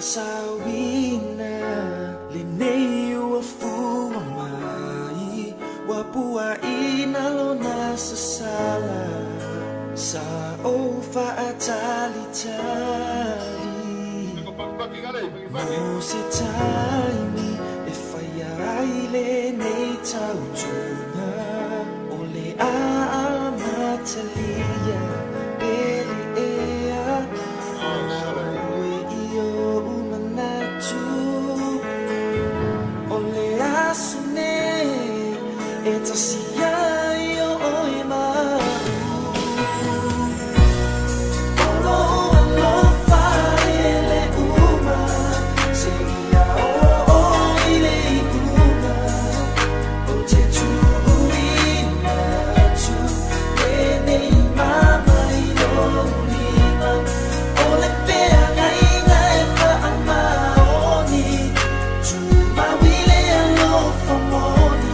Sawina Lineo afu mai Wapua inalona sa sala Sa ofa atali-tali Musitaimi Efayaile nei tautuna Ole amatalia Beli ea It's a sea yo oima Olo olo faile uma Seia o ile uma O te tu uina tu Ene mama ilo lima Ole pea ngai ngai pa ama oni Tu mawile alo famoni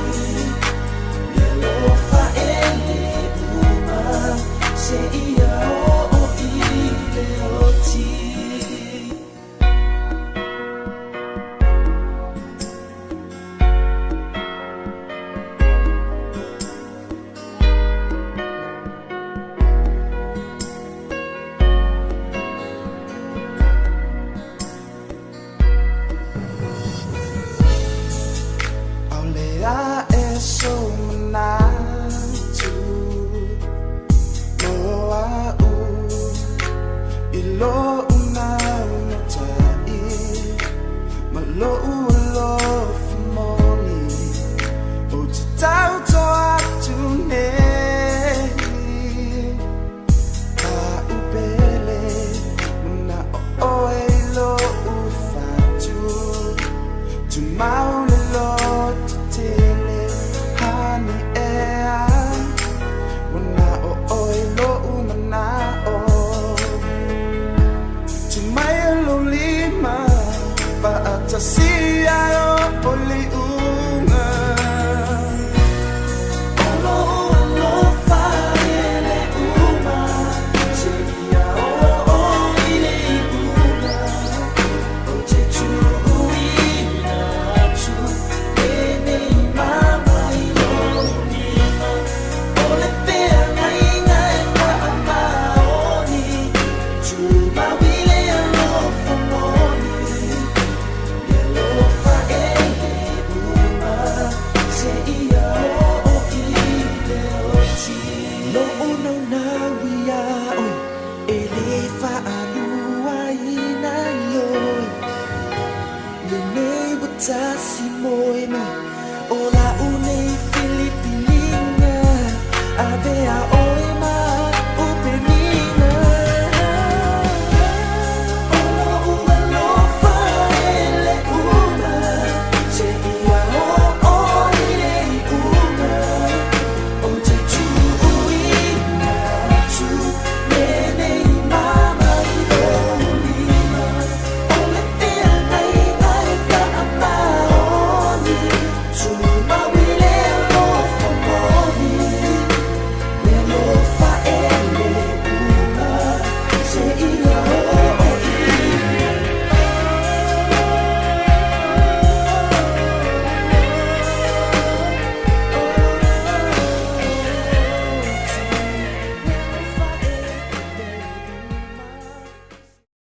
Ola